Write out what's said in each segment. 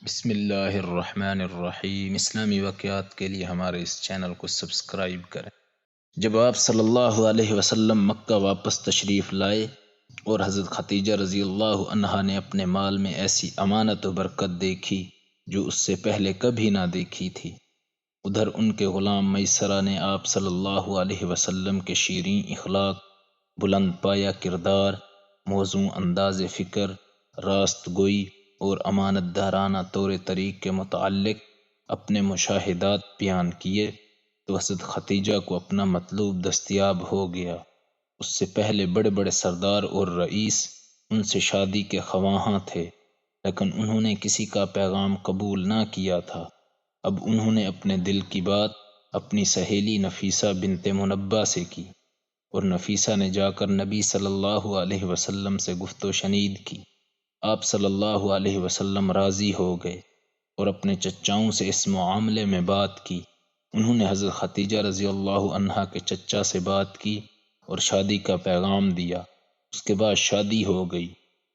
بسم اللہ الرحمن الرحیم۔ اسلامی واقعات کے لیے ہمارے اس چینل کو سبسکرائب کریں۔ جب آپ صلی اللہ علیہ وسلم مکہ واپس تشریف لائے اور حضرت خدیجہ رضی اللہ عنہا نے اپنے مال میں ایسی امانت و برکت دیکھی جو اس سے پہلے کبھی نہ دیکھی تھی، ادھر ان کے غلام میسرہ نے آپ صلی اللہ علیہ وسلم کے شیریں اخلاق، بلند پایہ کردار، موزوں انداز فکر، راست گوئی اور امانت دارانہ طور طریق کے متعلق اپنے مشاہدات بیان کیے تو حضرت خدیجہ کو اپنا مطلوب دستیاب ہو گیا۔ اس سے پہلے بڑے بڑے سردار اور رئیس ان سے شادی کے خواہاں تھے، لیکن انہوں نے کسی کا پیغام قبول نہ کیا تھا۔ اب انہوں نے اپنے دل کی بات اپنی سہیلی نفیسہ بنت منبہ سے کی، اور نفیسہ نے جا کر نبی صلی اللہ علیہ وسلم سے گفت و شنید کی۔ آپ صلی اللہ علیہ وسلم راضی ہو گئے اور اپنے چچاؤں سے اس معاملے میں بات کی۔ انہوں نے حضرت خدیجہ رضی اللہ عنہا کے چچا سے بات کی اور شادی کا پیغام دیا۔ اس کے بعد شادی ہو گئی۔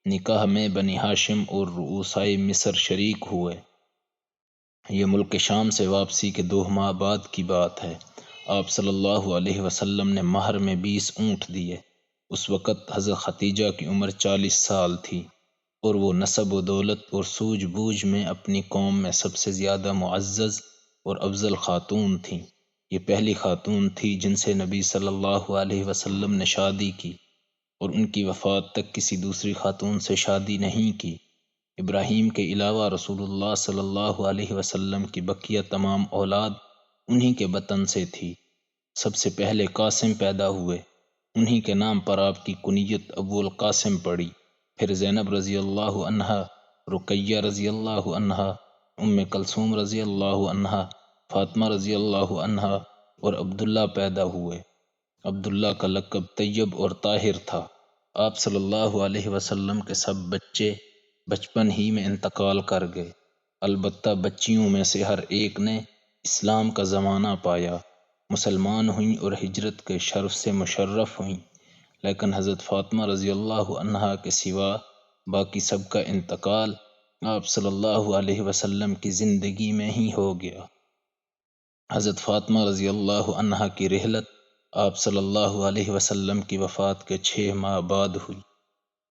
نکاح میں بنی ہاشم اور رؤسائے مصر شریک ہوئے۔ یہ ملک شام سے واپسی کے 2 ماہ بعد کی بات ہے۔ آپ صلی اللہ علیہ وسلم نے مہر میں 20 اونٹ دیے۔ اس وقت حضرت خدیجہ کی عمر 40 سال تھی اور وہ نسب و دولت اور سوجھ بوجھ میں اپنی قوم میں سب سے زیادہ معزز اور افضل خاتون تھیں۔ یہ پہلی خاتون تھی جن سے نبی صلی اللہ علیہ وسلم نے شادی کی، اور ان کی وفات تک کسی دوسری خاتون سے شادی نہیں کی۔ ابراہیم کے علاوہ رسول اللہ صلی اللہ علیہ وسلم کی بقیہ تمام اولاد انہی کے بطن سے تھی۔ سب سے پہلے قاسم پیدا ہوئے، انہی کے نام پر آپ کی کنیت ابو القاسم پڑی۔ پھر زینب رضی اللہ عنہا، رقیہ رضی اللہ عنہا، ام کلثوم رضی اللہ عنہا، فاطمہ رضی اللہ عنہا اور عبداللہ پیدا ہوئے۔ عبداللہ کا لقب طیب اور طاہر تھا۔ آپ صلی اللہ علیہ وسلم کے سب بچے بچپن ہی میں انتقال کر گئے، البتہ بچیوں میں سے ہر ایک نے اسلام کا زمانہ پایا، مسلمان ہوئیں اور ہجرت کے شرف سے مشرف ہوئیں، لیکن حضرت فاطمہ رضی اللہ عنہا کے سوا باقی سب کا انتقال آپ صلی اللہ علیہ وسلم کی زندگی میں ہی ہو گیا۔ حضرت فاطمہ رضی اللہ عنہا کی رحلت آپ صلی اللہ علیہ وسلم کی وفات کے 6 ماہ بعد ہوئی۔